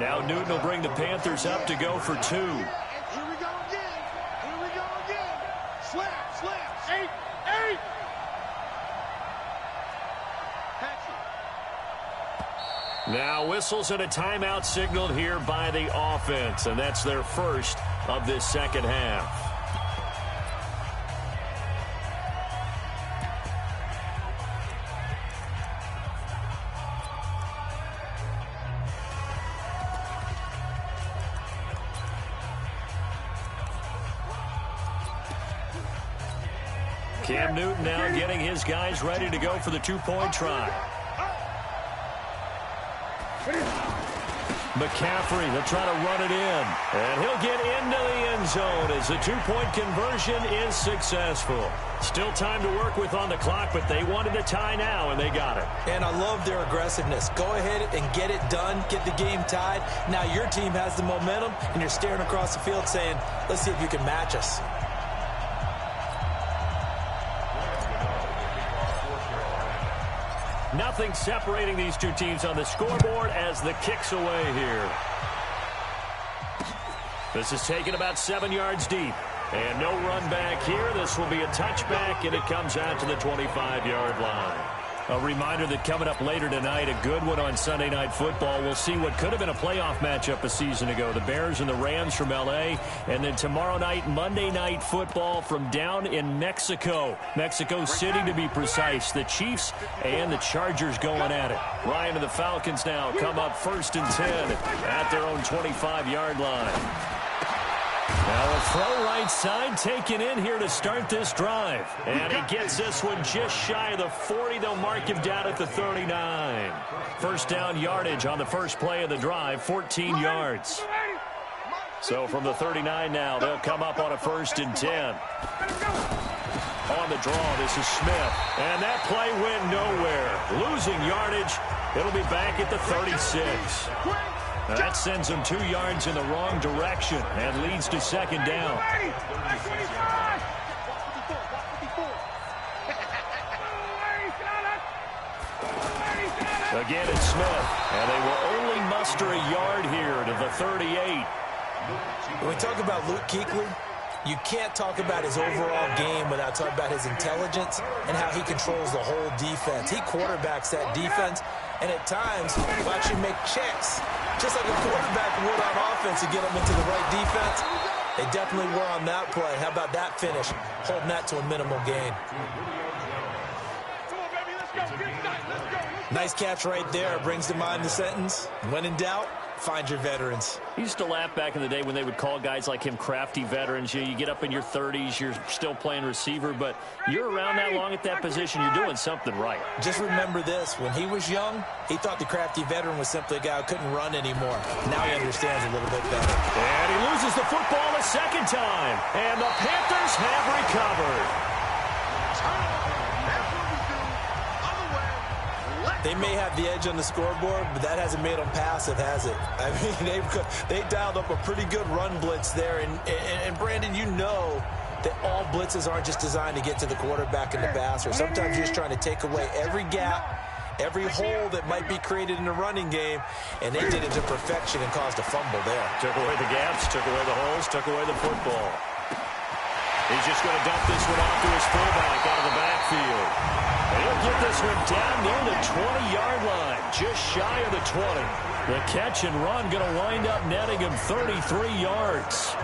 Now Newton will bring the Panthers up to go for 2. Here we go again. Here we go again. Slap, slap. 8, 8. Now whistles and a timeout signaled here by the offense, and that's their first of this second half. Cam Newton now getting his guys ready to go for the two-point try. McCaffrey, they'll try to run it in. And he'll get into the end zone as the two-point conversion is successful. Still time to work with on the clock, but they wanted the tie now, and they got it. And I love their aggressiveness. Go ahead and get it done, get the game tied. Now your team has the momentum, and you're staring across the field saying, let's see if you can match us. Nothing separating these two teams on the scoreboard as the kick's away here. This is taken about 7 yards deep. And no run back here. This will be a touchback, and it comes out to the 25-yard line. A reminder that coming up later tonight, a good one on Sunday Night Football. We'll see what could have been a playoff matchup a season ago. The Bears and the Rams from L.A. And then tomorrow night, Monday Night Football from down in Mexico. Mexico City, to be precise. The Chiefs and the Chargers going at it. Ryan and the Falcons now come up 1st and 10 at their own 25-yard line. Now a throw right side taken in here to start this drive. And he gets this one just shy of the 40. They'll mark him down at the 39. First down yardage on the first play of the drive, 14 yards. So from the 39 now, they'll come up on a 1st and 10. On the draw, this is Smith. And that play went nowhere. Losing yardage. It'll be back at the 36. Now that sends them 2 yards in the wrong direction and leads to second down. Again, it's Smith, and they will only muster a yard here to the 38. When we talk about Luke Kuechly, you can't talk about his overall game without talking about his intelligence and how he controls the whole defense. He quarterbacks that defense, and at times will actually make checks, just like a quarterback would on offense to get them into the right defense. They definitely were on that play. How about that finish? Holding that to a minimal gain. Nice catch right there. Brings to mind the sentence, when in doubt, find your veterans. I used to laugh back in the day when they would call guys like him crafty veterans. You get up in your 30s, you're still playing receiver, but you're around that long at that position, you're doing something right. Just remember this. When he was young, he thought the crafty veteran was simply a guy who couldn't run anymore. Now he understands a little bit better. And he loses the football a second time. And the Panthers have recovered. They may have the edge on the scoreboard, but that hasn't made them passive, has it? I mean, they dialed up a pretty good run blitz there. And Brandon, you know that all blitzes aren't just designed to get to the quarterback and the passer. Sometimes you're just trying to take away every gap, every hole that might be created in the running game, and they did it to perfection and caused a fumble there. Took away the gaps, took away the holes, took away the football. He's just going to dump this one off to his fullback out of the backfield. And he'll get this one down near the 20-yard line, just shy of the 20. The catch and run going to wind up netting him 33 yards.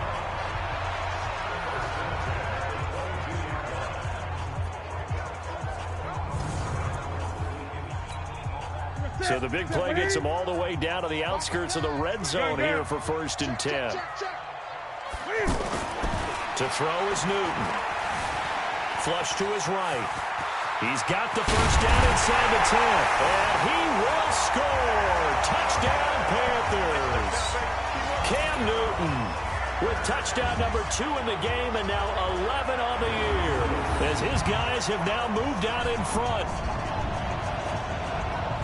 So the big play gets him all the way down to the outskirts of the red zone here for 1st and 10. To throw is Newton. Flush to his right. He's got the first down inside the 10. And he will score. Touchdown, Panthers. Cam Newton with touchdown number 2 in the game and now 11 on the year as his guys have now moved out in front.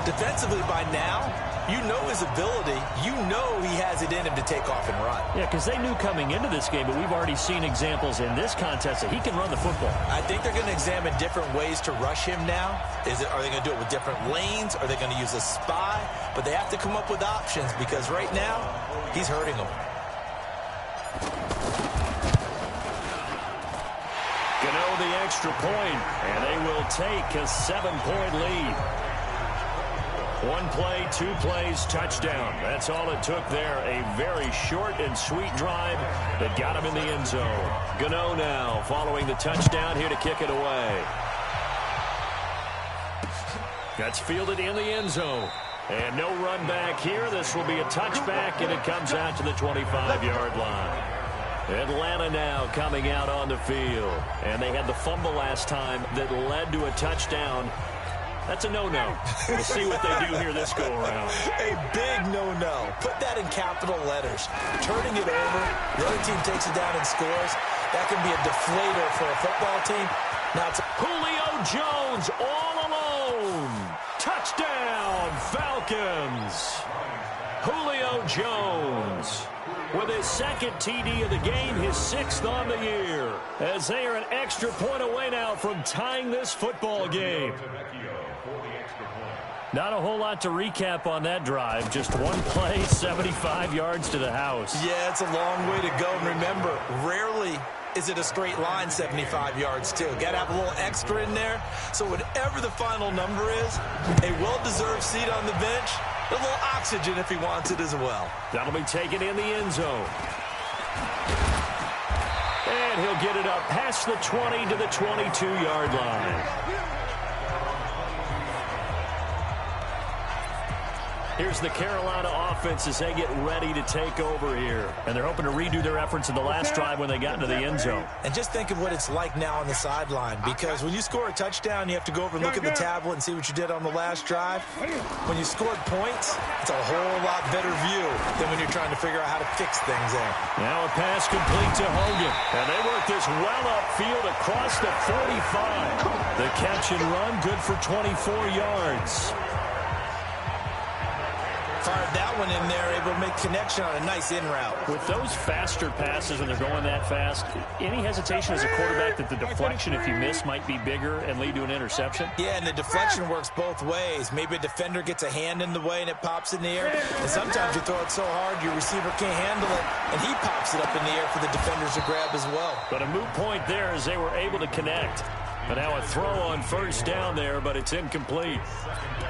Defensively by now, you know his ability. You know he has it in him to take off and run. Yeah, because they knew coming into this game, but we've already seen examples in this contest that he can run the football. I think they're going to examine different ways to rush him now. Are they going to do it with different lanes? Are they going to use a spy? But they have to come up with options because right now, he's hurting them. Gano the extra point, and they will take a 7-point lead. 1 play, 2 plays, touchdown. That's all it took there. A very short and sweet drive that got him in the end zone. Gano now following the touchdown here to kick it away. That's fielded in the end zone. And no run back here. This will be a touchback, and it comes out to the 25-yard line. Atlanta now coming out on the field. And they had the fumble last time that led to a touchdown. That's a no-no. We'll see what they do here this go-around. A big no-no. Put that in capital letters. Turning it over, the other team takes it down and scores. That can be a deflator for a football team. Now it's Julio Jones all alone. Touchdown, Falcons. Julio Jones with his second TD of the game, his 6th on the year, as they are an extra point away now from tying this football game. Not a whole lot to recap on that drive. Just 1 play, 75 yards to the house. Yeah, it's a long way to go. And remember, rarely is it a straight line 75 yards, too. Got to have a little extra in there. So whatever the final number is, a well-deserved seat on the bench, a little oxygen if he wants it as well. That'll be taken in the end zone. And he'll get it up past the 20 to the 22-yard line. Here's the Carolina offense as they get ready to take over here. And they're hoping to redo their efforts in the last drive when they got into the end zone. And just think of what it's like now on the sideline. Because when you score a touchdown, you have to go over and look at the tablet and see what you did on the last drive. When you scored points, it's a whole lot better view than when you're trying to figure out how to fix things there. Now a pass complete to Hogan. And they work this well upfield across the 45. The catch and run good for 24 yards. Fired that one in there, able to make connection on a nice in route. With those faster passes when they're going that fast, any hesitation as a quarterback that the deflection, if you miss, might be bigger and lead to an interception? Yeah, and the deflection works both ways. Maybe a defender gets a hand in the way and it pops in the air. And sometimes you throw it so hard your receiver can't handle it, and he pops it up in the air for the defenders to grab as well. But a moot point there as they were able to connect. But now a throw on first down there, but it's incomplete.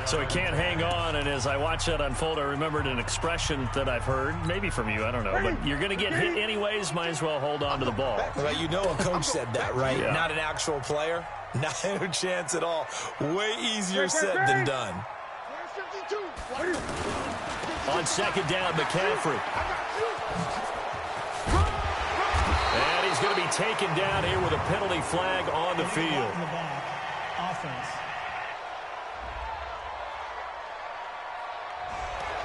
So he can't hang on, and as I watch that unfold, I remembered an expression that I've heard, maybe from you, I don't know, but you're going to get hit anyways, might as well hold on to the ball. Well, you know a coach said that, right? Yeah. Not an actual player. Not a chance at all. Way easier said than done. On second down, McCaffrey. And he's going to be taken down here with a penalty flag on the field.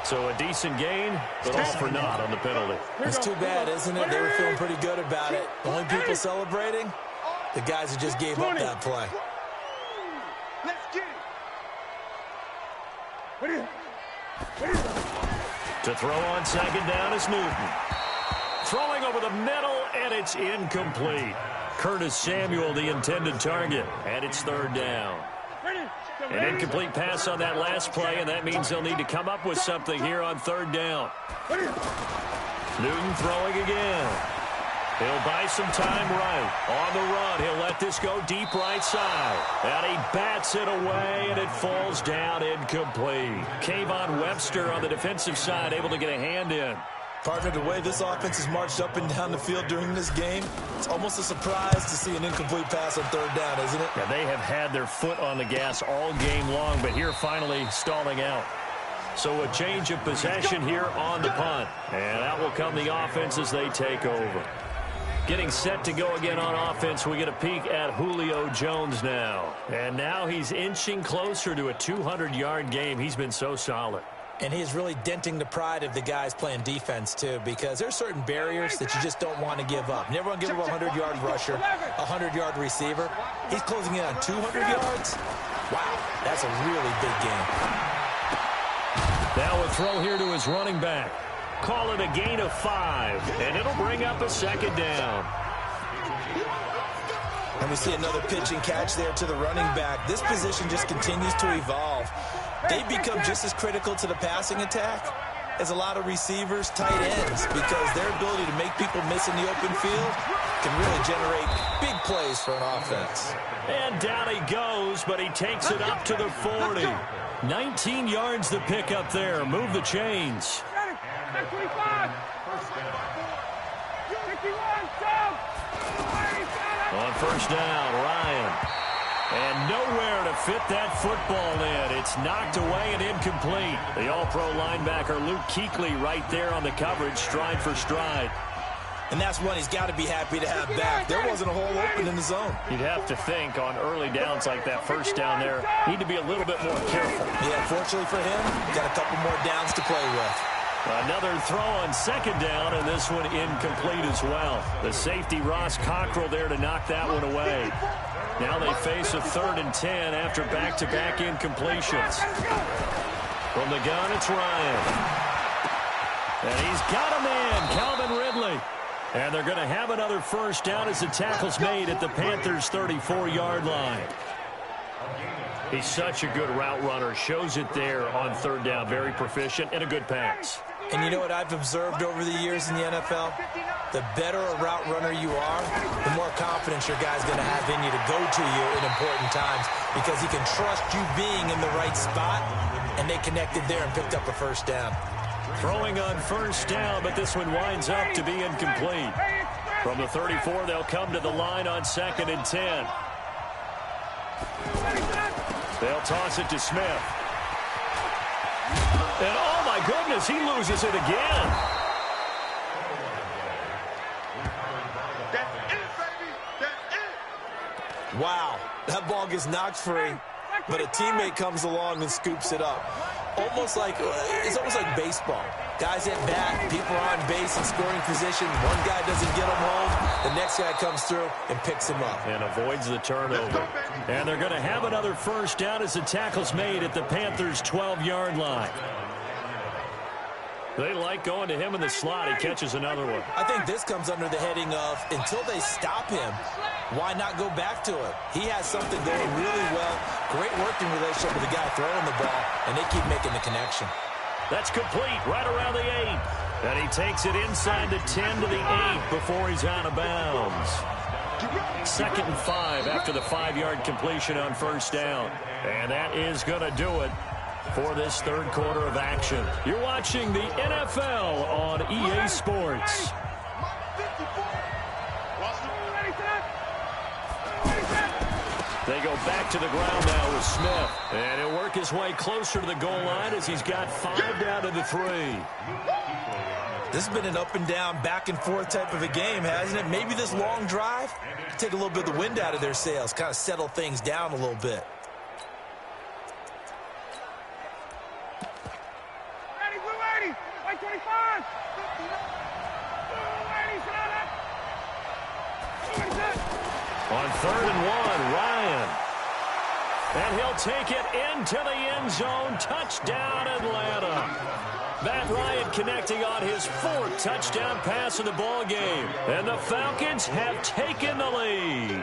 So a decent gain, but all for naught on the penalty. It's too bad, isn't it? They were feeling pretty good about it. The only people celebrating, the guys who just gave up that play. To throw on second down is Newton. Throwing over the middle, and it's incomplete. Curtis Samuel, the intended target, and it's third down. An incomplete pass on that last play, and that means they'll need to come up with something here on third down. Newton throwing again. He'll buy some time right. On the run, he'll let this go deep right side. And he bats it away, and it falls down incomplete. Kayvon Webster on the defensive side, able to get a hand in. Partner, the way this offense has marched up and down the field during this game, it's almost a surprise to see an incomplete pass on third down, isn't it? Yeah, they have had their foot on the gas all game long, but here finally stalling out. So a change of possession here on the punt. And out will come the offense as they take over. Getting set to go again on offense, we get a peek at Julio Jones now. And now he's inching closer to a 200-yard game. He's been so solid. And he's really denting the pride of the guys playing defense, too, because there's certain barriers that you just don't want to give up. You never want to give up a 100-yard rusher, a 100-yard receiver. He's closing in on 200 yards. Wow, that's a really big game. Now a throw here to his running back. call it a gain of 5, and it'll bring up a second down. And we see another pitch and catch there to the running back. This position just continues to evolve. They become just as critical to the passing attack as a lot of receivers, tight ends, because their ability to make people miss in the open field can really generate big plays for an offense. And down he goes, but he takes it up to the 40. 19 yards to pick up there. Move the chains. On first down, Ryan. And nowhere to fit that football in. It's knocked away and incomplete. The all-pro linebacker Luke Kuechly right there on the coverage, stride for stride. And that's one he's got to be happy to have back. There wasn't a hole open in the zone. You'd have to think on early downs like that first down there, need to be a little bit more careful. Yeah, fortunately for him, got a couple more downs to play with. Another throw on second down, and this one incomplete as well. The safety, Ross Cockrell, there to knock that one away. Now they face a 3rd and 10 after back-to-back incompletions. From the gun, it's Ryan. And he's got a man, Calvin Ridley. And they're going to have another first down as the tackle's made at the Panthers' 34-yard line. He's such a good route runner. Shows it there on 3rd down. Very proficient and a good pass. And you know what I've observed over the years in the NFL? The better a route runner you are, the more confidence your guy's going to have in you to go to you in important times, because he can trust you being in the right spot, and they connected there and picked up a first down. Throwing on first down, but this one winds up to be incomplete. From the 34, they'll come to the line on 2nd and 10. They'll toss it to Smith. And oh my goodness, he loses it again. That's it, baby. That's it. Wow, that ball gets knocked free, but a teammate comes along and scoops it up. It's almost like baseball. Guys at bat, people are on base in scoring position. One guy doesn't get him home. The next guy comes through and picks him up. And avoids the turnover. And they're going to have another first down as the tackle's made at the Panthers' 12-yard line. They like going to him in the slot. He catches another one. I think this comes under the heading of, until they stop him, why not go back to it? He has something going really well. Great working relationship with the guy throwing the ball, and they keep making the connection. That's complete right around the 8. And he takes it inside the 10 to the 8 before he's out of bounds. 2nd and 5 after the 5-yard completion on first down. And that is going to do it for this 3rd quarter of action. You're watching the NFL on EA Sports. They go back to the ground now with Smith. And he'll work his way closer to the goal line as he's got 5 down to the 3. This has been an up and down, back and forth type of a game, hasn't it? Maybe this long drive take a little bit of the wind out of their sails, kind of settle things down a little bit. On 3rd and 1, Ryan. And he'll take it into the end zone. Touchdown, Atlanta. Matt Ryan connecting on his 4th touchdown pass of the ball game. And the Falcons have taken the lead.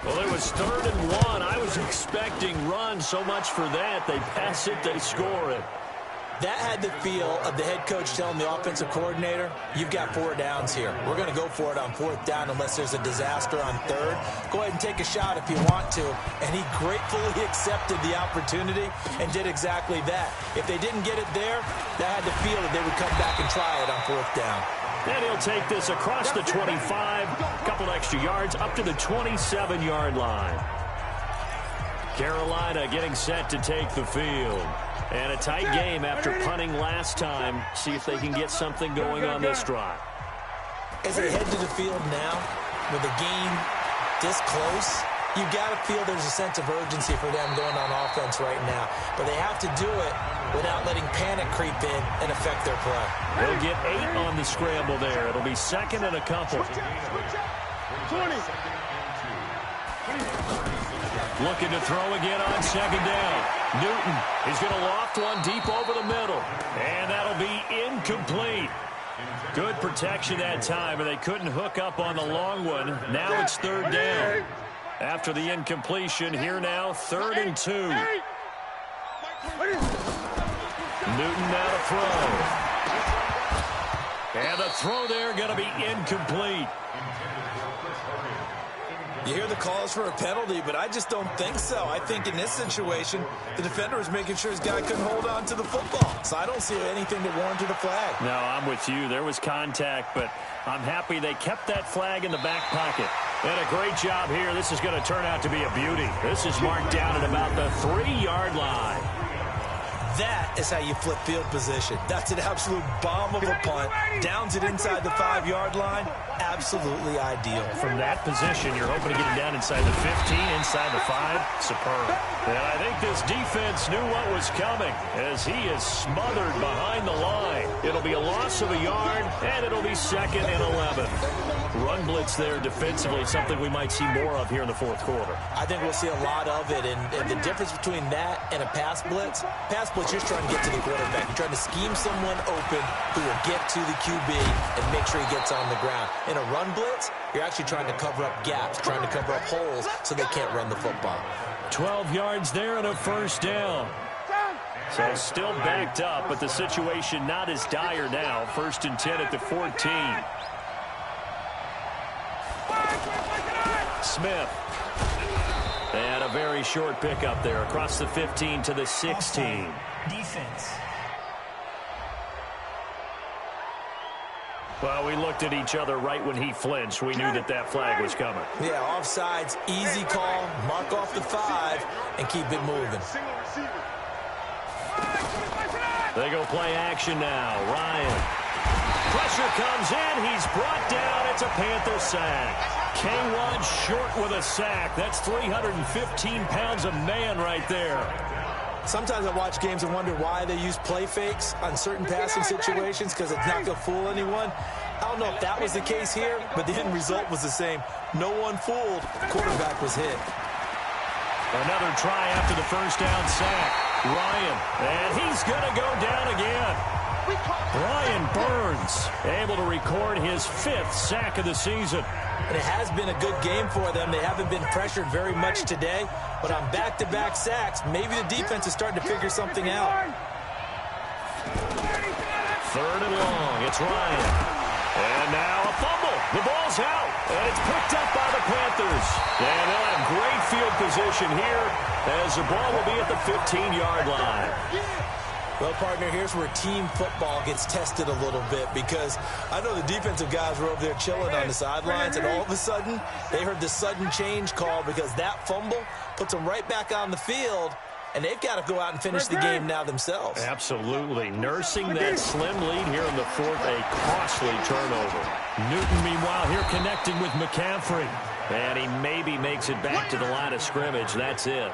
Well, it was 3rd and 1. I was expecting run so much for that. They pass it, they score it. That had the feel of the head coach telling the offensive coordinator, you've got 4 downs here. We're going to go for it on 4th down unless there's a disaster on 3rd. Go ahead and take a shot if you want to. And he gratefully accepted the opportunity and did exactly that. If they didn't get it there, that had the feel that they would come back and try it on 4th down. And he'll take this across the 25, a couple extra yards, up to the 27-yard line. Carolina getting set to take the field. And a tight game after punting last time. See if they can get something going on this drive. As they head to the field now, with the game this close, you've got to feel there's a sense of urgency for them going on offense right now. But they have to do it without letting panic creep in and affect their play. They'll get 8 on the scramble there. It'll be 2nd and a couple. 20. Looking to throw again on second down. Newton is going to loft one deep over the middle. And that'll be incomplete. Good protection that time, and they couldn't hook up on the long one. Now it's third down. After the incompletion, here now, 3rd and 2. Newton now to throw. And the throw there going to be incomplete. You hear the calls for a penalty, but I just don't think so. I think in this situation, the defender was making sure his guy couldn't hold on to the football. So I don't see anything that warranted a flag. No, I'm with you. There was contact, but I'm happy they kept that flag in the back pocket. And a great job here. This is going to turn out to be a beauty. This is marked down at about the 3-yard line. That is how you flip field position. That's an absolute bomb of a punt. Downs it inside the 5-yard line. Absolutely ideal. From that position, you're hoping to get it down inside the 15, inside the 5. Superb. And I think this defense knew what was coming as he is smothered behind the line. It'll be a loss of a yard, and it'll be 2nd and 11. Run blitz there defensively, something we might see more of here in the 4th quarter. I think we'll see a lot of it, and the difference between that and a pass blitz, you're just trying to get to the quarterback. You're trying to scheme someone open who will get to the QB and make sure he gets on the ground. In a run blitz, you're actually trying to cover up gaps, trying to cover up holes so they can't run the football. 12 yards there and a 1st down. So still backed up, but the situation not as dire now. 1st and 10 at the 14. Smith. And a very short pickup there across the 15 to the 16. Defense. Well, we looked at each other right when he flinched. We knew that that flag was coming. Yeah, offsides, easy call, mark off the 5, and keep it moving. They go play action now. Ryan. Pressure comes in. He's brought down. It's a Panther sack. K1 short with a sack. That's 315 pounds of man right there. Sometimes I watch games and wonder why they use play fakes on certain passing situations because it's not going to fool anyone. I don't know if that was the case here, but the end result was the same. No one fooled. The quarterback was hit. Another try after the 1st down sack. Ryan, and he's going to go down again. Brian Burns able to record his 5th sack of the season. And it has been a good game for them. They haven't been pressured very much today, but on back-to-back sacks, maybe the defense is starting to figure something out. 3rd and long. It's Ryan. And now a fumble. The ball's out, and it's picked up by the Panthers. And they'll have great field position here as the ball will be at the 15-yard line. Well, partner, here's where team football gets tested a little bit because I know the defensive guys were over there chilling on the sidelines, and all of a sudden, they heard the sudden change call because that fumble puts them right back on the field, and they've got to go out and finish the game now themselves. Absolutely. Nursing that slim lead here in the 4th, a costly turnover. Newton, meanwhile, here connecting with McCaffrey. And he maybe makes it back to the line of scrimmage. That's it.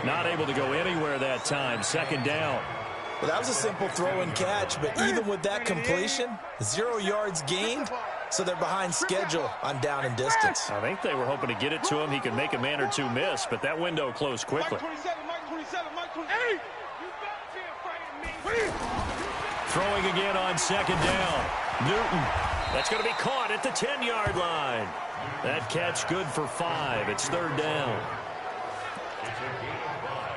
Not able to go anywhere that time. 2nd down. Well, that was a simple throw and catch, but even with that completion, 0 yards gained, so they're behind schedule on down and distance. I think they were hoping to get it to him. He could make a man or two miss, but that window closed quickly. Throwing again on 2nd down. Newton. That's going to be caught at the 10-yard line. That catch good for 5. It's 3rd down.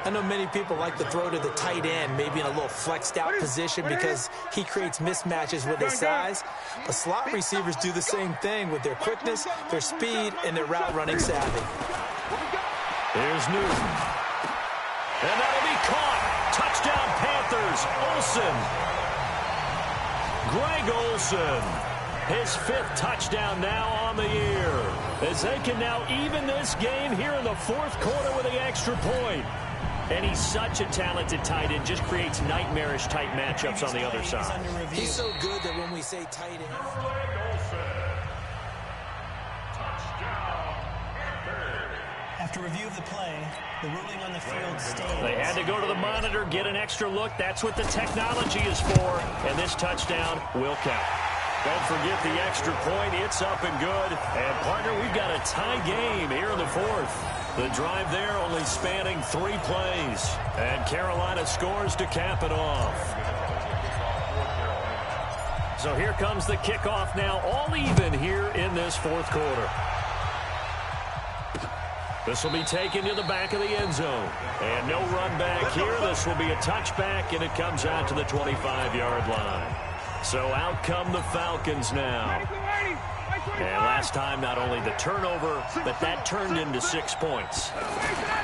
I know many people like to throw to the tight end, maybe in a little flexed out position because he creates mismatches with his size. But slot receivers do the same thing with their quickness, their speed, and their route running savvy. Here's Newton. And that'll be caught. Touchdown Panthers. Olsen. Greg Olsen. His 5th touchdown now on the year. As they can now even this game here in the 4th quarter with the extra point. And he's such a talented tight end, just creates nightmarish-type matchups on the other side. He's so good that when we say tight end... After review of the play, the ruling on the field stands. They had to go to the monitor, get an extra look. That's what the technology is for. And this touchdown will count. Don't forget the extra point. It's up and good. And, partner, we've got a tie game here in the fourth. The drive there only spanning 3 plays. And Carolina scores to cap it off. So here comes the kickoff now, all even here in this fourth quarter. This will be taken to the back of the end zone. And no run back here. This will be a touchback, and it comes out to the 25-yard line. So out come the Falcons now. And last time, not only the turnover, but that turned into 6 points.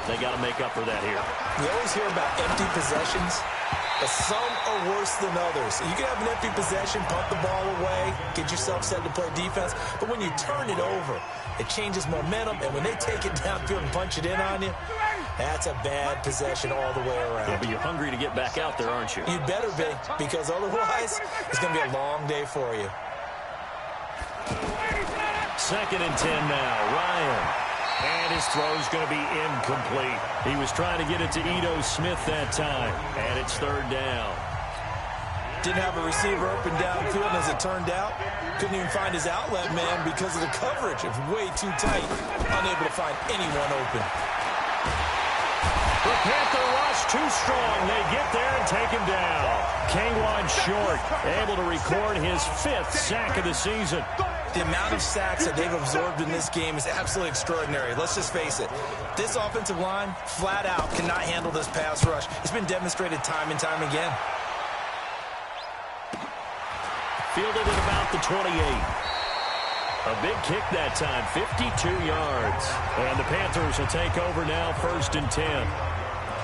They got to make up for that here. You always hear about empty possessions, but some are worse than others. You can have an empty possession, punt the ball away, get yourself set to play defense, but when you turn it over, it changes momentum, and when they take it downfield and punch it in on you, that's a bad possession all the way around. Yeah, but you're hungry to get back out there, aren't you? You'd better be, because otherwise, it's going to be a long day for you. 2nd and 10 now. Ryan. And his throw's going to be incomplete. He was trying to get it to Ito Smith that time. And it's 3rd down. Didn't have a receiver open downfield, and as it turned out, couldn't even find his outlet man because of the coverage. It was way too tight. Unable to find anyone open. The Panther rush too strong. They get there and take him down. K'Wan Short able to record his 5th sack of the season. The amount of sacks that they've absorbed in this game is absolutely extraordinary. Let's just face it. This offensive line, flat out, cannot handle this pass rush. It's been demonstrated time and time again. Fielded at about the 28. A big kick that time, 52 yards. And the Panthers will take over now, 1st and 10.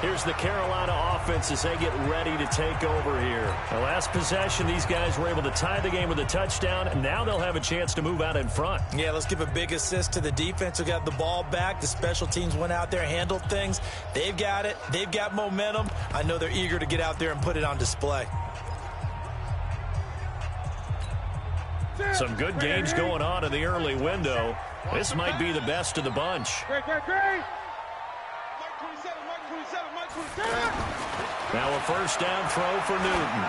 Here's the Carolina offense as they get ready to take over here. The last possession, these guys were able to tie the game with a touchdown, and now they'll have a chance to move out in front. Yeah, let's give a big assist to the defense who got the ball back. The special teams went out there, handled things. They've got it. They've got momentum. I know they're eager to get out there and put it on display. Some good games going on in the early window. This might be the best of the bunch. Now a 1st down throw for Newton.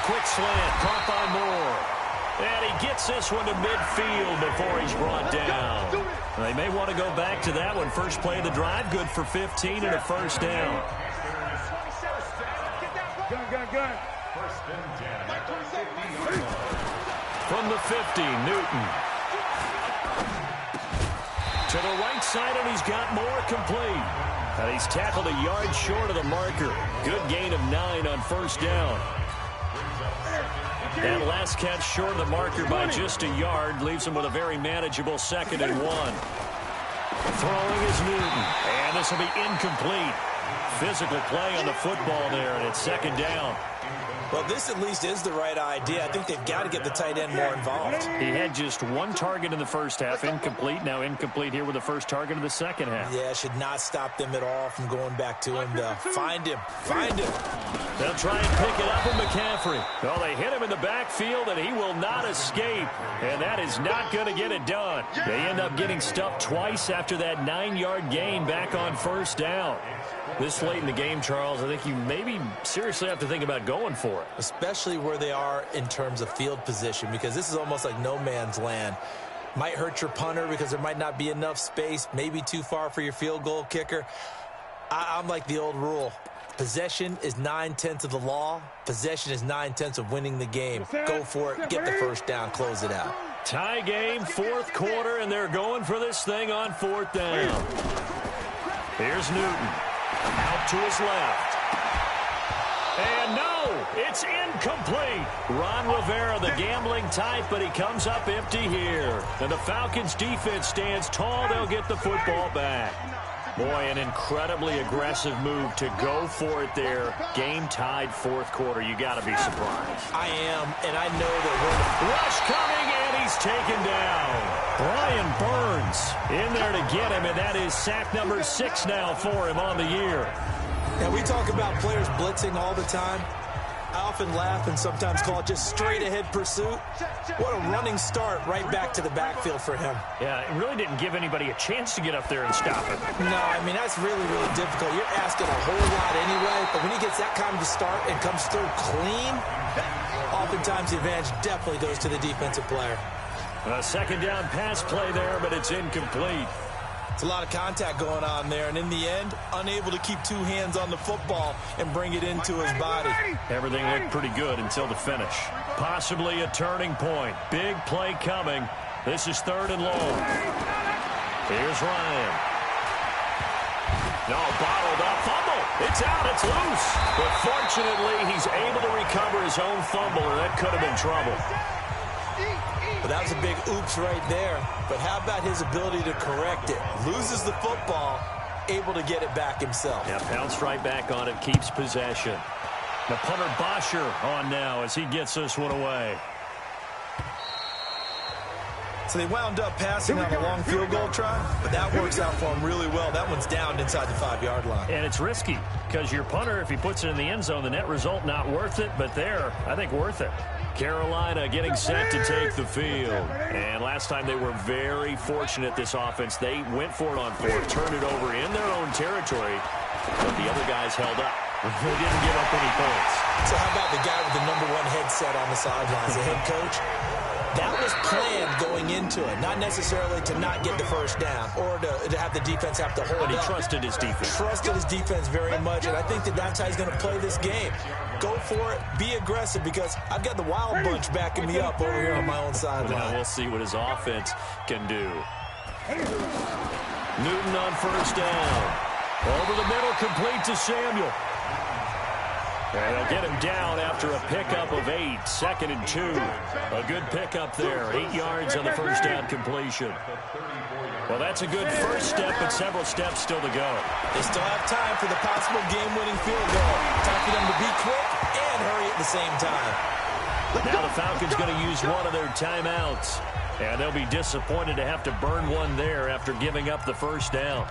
Quick slant, caught by Moore. And he gets this one to midfield before he's brought down. They may want to go back to that one. First play of the drive, good for 15 and a 1st down. Gun. From the 50, Newton. To the right side, and he's got Moore complete. And he's tackled a yard short of the marker. Good gain of 9 on 1st down. That last catch short of the marker by just a yard leaves him with a very manageable 2nd and 1. Throwing is Newton. And this will be incomplete. Physical play on the football there, and it's 2nd down. Well, this at least is the right idea. I think they've got to get the tight end more involved. He had just 1 target in the first half, incomplete. Now incomplete here with the first target of the second half. Yeah, should not stop them at all from going back to him, though. Find him. They'll try and pick it up with McCaffrey. Well, they hit him in the backfield, and he will not escape. And that is not going to get it done. They end up getting stuffed twice after that 9-yard gain back on 1st down. This late in the game, Charles, I think you maybe seriously have to think about going for it. Especially where they are in terms of field position, because this is almost like no man's land. Might hurt your punter because there might not be enough space, maybe too far for your field goal kicker. I'm like the old rule. Possession is 9/10 of the law. Possession is 9/10 of winning the game. Go for it. Get the 1st down. Close it out. Tie game, 4th quarter, and they're going for this thing on 4th down. Here's Newton. Out to his left. And no, it's incomplete. Ron Rivera, the gambling type, but he comes up empty here. And the Falcons defense stands tall. They'll get the football back. Boy, an incredibly aggressive move to go for it there. Game tied 4th quarter. You got to be surprised. I am, and I know that we're... Rush coming, and he's taken down. Brian Burns in there to get him, and that is sack number 6 now for him on the year. Now, we talk about players blitzing all the time. I often laugh and sometimes call it just straight-ahead pursuit. What a running start right back to the backfield for him. Yeah, it really didn't give anybody a chance to get up there and stop it. No, I mean, that's really, really difficult. You're asking a whole lot anyway, but when he gets that kind of start and comes through clean, Oftentimes, the advantage definitely goes to the defensive player. A second down pass play there, but it's incomplete. It's a lot of contact going on there, and in the end, unable to keep two hands on the football and bring it into his body. Everything looked pretty good until the finish. Possibly a turning point. Big play coming. This is 3rd and long. Here's Ryan. No, bottled up. Fumble. It's out. It's loose. But fortunately, he's able to recover his own fumble, or that could have been trouble. But that was a big oops right there. But how about his ability to correct it? Loses the football, able to get it back himself. Yeah, pounced right back on it, keeps possession. The punter Bosher on now as he gets this one away. So they wound up passing on a long field goal try, but that works out for them really well. That one's down inside the 5-yard line. And it's risky because your punter, if he puts it in the end zone, the net result not worth it, but there, I think worth it. Carolina getting set to take the field. And last time they were very fortunate, this offense. They went for it on 4th, turned it over in their own territory, but the other guys held up. They didn't give up any points. So how about the guy with the #1 headset on the sidelines, the head coach? That was planned going into it, not necessarily to not get the first down or to have the defense have to hold But he up. trusted his defense. Trusted his defense very much, and I think that's how he's going to play this game. Go for it, be aggressive, because I've got the wild bunch backing me up over here on my own sideline. Now we'll see what his offense can do. Newton on 1st down. Over the middle, complete to Samuel. And they'll get him down after a pickup of 8, 2nd and 2. A good pickup there, 8 yards on the 1st down completion. Well, that's a good first step, but several steps still to go. They still have time for the possible game-winning field goal. Time for them to be quick and hurry at the same time. Now the Falcons going to use one of their timeouts. And they'll be disappointed to have to burn one there after giving up the first down.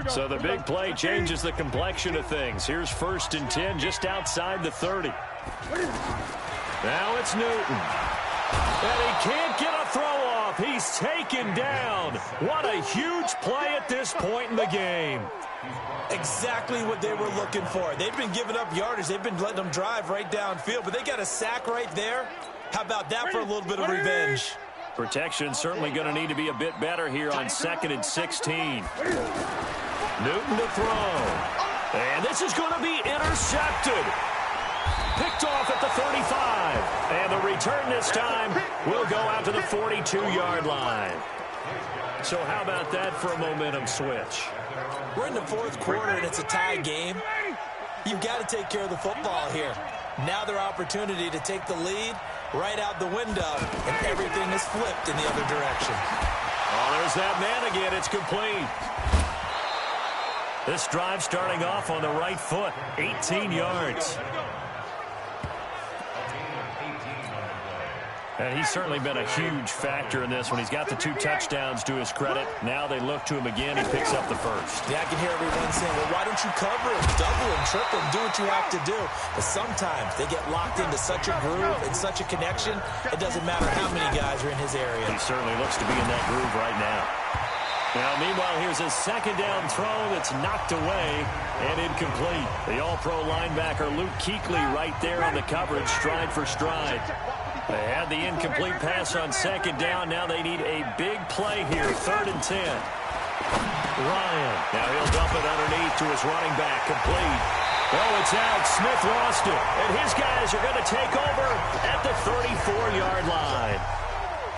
So the big play changes the complexion of things. Here's 1st and 10 just outside the 30. Now it's Newton. And he can't get a throw off. He's taken down. What a huge play at this point in the game. Exactly what they were looking for. They've been giving up yardage. They've been letting them drive right downfield, but they got a sack right there. How about that for a little bit of revenge? Protection certainly going to need to be a bit better here on 2nd and 16. Newton to throw. And this is going to be intercepted. Picked off at the 35. And the return this time will go out to the 42-yard line. So how about that for a momentum switch? We're in the 4th quarter, and it's a tie game. You've got to take care of the football here. Now their opportunity to take the lead right out the window, and everything is flipped in the other direction. Oh, there's that man again. It's complete. This drive starting off on the right foot, 18 yards. And he's certainly been a huge factor in this one. He's got the 2 touchdowns to his credit. Now they look to him again. He picks up the first. Yeah, I can hear everyone saying, well, why don't you cover him, double him, triple him, do what you have to do. But sometimes they get locked into such a groove and such a connection, it doesn't matter how many guys are in his area. He certainly looks to be in that groove right now. Now, meanwhile, here's a 2nd down throw that's knocked away and incomplete. The all-pro linebacker Luke Kuechly right there on the coverage, stride for stride. They had the incomplete pass on 2nd down. Now they need a big play here, 3rd and 10. Ryan. Now he'll dump it underneath to his running back, complete. Oh, it's out. Smith lost it. And his guys are going to take over at the 34-yard line.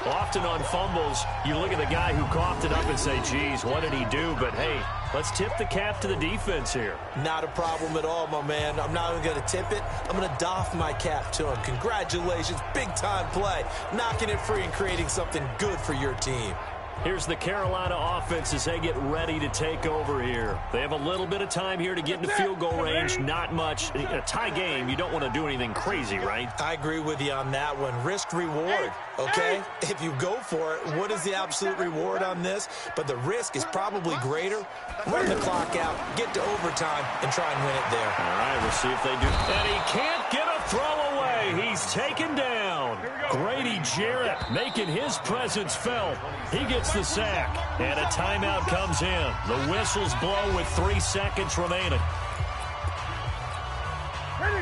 Often on fumbles, you look at the guy who coughed it up and say, geez, what did he do? But, hey, let's tip the cap to the defense here. Not a problem at all, my man. I'm not even going to tip it. I'm going to doff my cap to him. Congratulations. Big-time play. Knocking it free and creating something good for your team. Here's the Carolina offense as they get ready to take over here. They have a little bit of time here to get into field goal range. Not much. In a tie game, you don't want to do anything crazy, right? I agree with you on that one. Risk-reward, okay? If you go for it, what is the absolute reward on this? But the risk is probably greater. Run the clock out, get to overtime, and try and win it there. All right, we'll see if they do. And he can't get a throw away. He's taken down. Grady Jarrett making his presence felt. He gets the sack, and a timeout comes in. The whistles blow with 3 seconds remaining.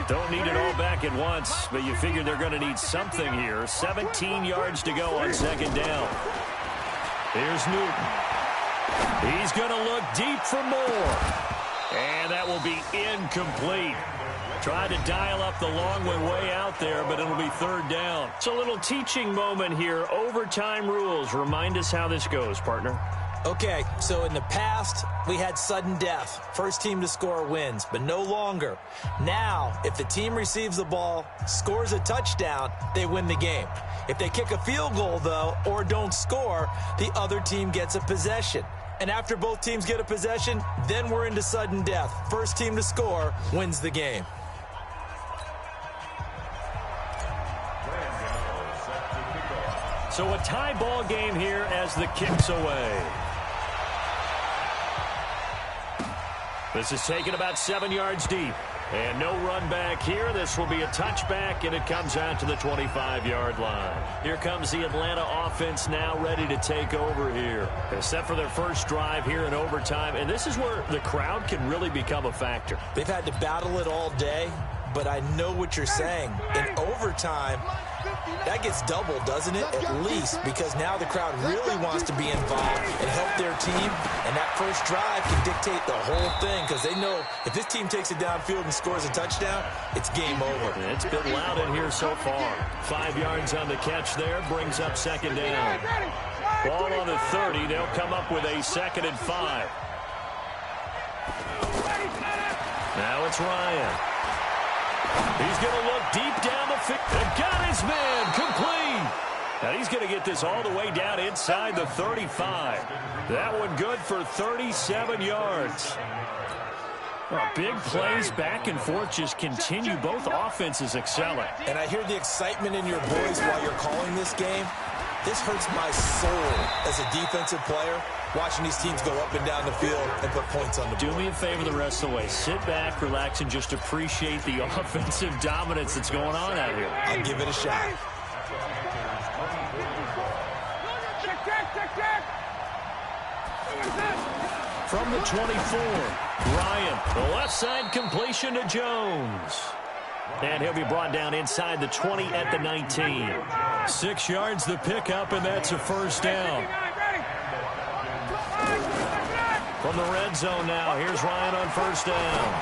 Don't need it all back at once, but you figure they're going to need something here. 17 yards to go on second down. Here's Newton. He's going to look deep for more. And that will be incomplete. Tried to dial up the long way out there, but it'll be third down. It's a little teaching moment here. Overtime rules. Remind us how this goes, partner. Okay, so in the past, we had sudden death. First team to score wins, but no longer. Now, if the team receives the ball, scores a touchdown, they win the game. If they kick a field goal, though, or don't score, the other team gets a possession. And after both teams get a possession, then we're into sudden death. First team to score wins the game. So a tie ball game here as the kick's away. This is taken about 7 yards deep. And no run back here. This will be a touchback, and it comes out to the 25-yard line. Here comes the Atlanta offense now ready to take over here. They're set for their first drive here in overtime, and this is where the crowd can really become a factor. They've had to battle it all day, but I know what you're saying. In overtime, that gets doubled, doesn't it? At least, because now the crowd really wants to be involved and help their team, and that first drive can dictate the whole thing because they know if this team takes it downfield and scores a touchdown, it's game over. And it's been loud in here so far. 5 yards on the catch there, brings up second down. Ball on the 30, they'll come up with a 2nd and 5. Now it's Ryan. He's going to look deep down the field. Got his man complete. And he's going to get this all the way down inside the 35. That one good for 37 yards. Well, big plays back and forth just continue. Both offenses excelling. And I hear the excitement in your voice while you're calling this game. This hurts my soul as a defensive player, watching these teams go up and down the field and put points on the board. Do me a favor the rest of the way. Sit back, relax, and just appreciate the offensive dominance that's going on out here. I'll give it a shot. From the 24, Ryan, the left side completion to Jones. And he'll be brought down inside the 20 at the 19. 6 yards the pickup, and that's a first down. From the red zone now, here's Ryan on first down.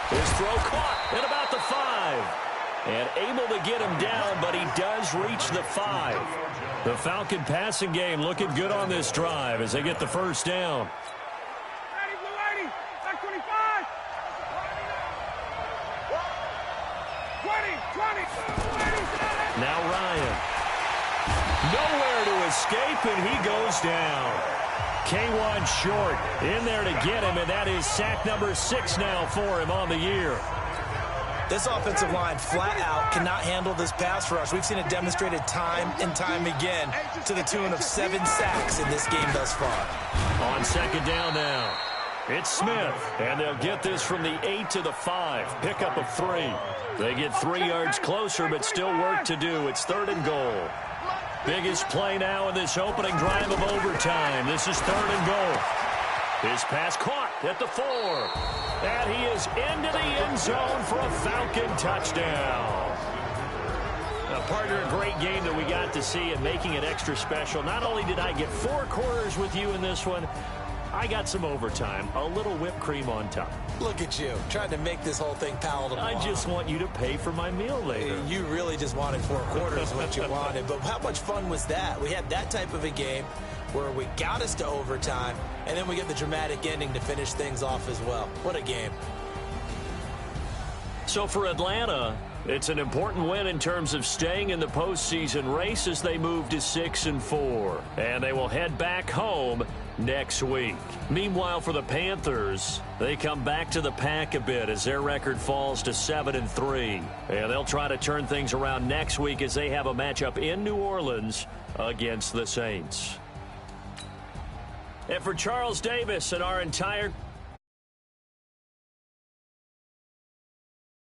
His throw caught at about the 5. And able to get him down, but he does reach the 5. The Falcon passing game looking good on this drive as they get the first down. Now Ryan. Nowhere to escape, and he goes down. K1 short in there to get him, and that is sack number 6 now for him on the year. This offensive line flat out cannot handle this pass rush. We've seen it demonstrated time and time again to the tune of 7 sacks in this game thus far. On second down now, it's Smith, and they'll get this from the 8 to the 5. Pickup of 3. They get 3 yards closer, but still work to do. It's 3rd and goal. Biggest play now in this opening drive of overtime. This is 3rd and goal. His pass caught at the 4. And he is into the end zone for a Falcon touchdown. Partner, a great game that we got to see and making it extra special. Not only did I get 4 quarters with you in this one, I got some overtime, a little whipped cream on top. Look at you, trying to make this whole thing palatable. I just want you to pay for my meal later. You really just wanted 4 quarters what you wanted, but how much fun was that? We had that type of a game where we got us to overtime, and then we get the dramatic ending to finish things off as well. What a game. So for Atlanta, it's an important win in terms of staying in the postseason race as they move to 6-4. And they will head back home next week. Meanwhile, for the Panthers, they come back to the pack a bit as their record falls to 7-3. And they'll try to turn things around next week as they have a matchup in New Orleans against the Saints. And for Charles Davis and our entire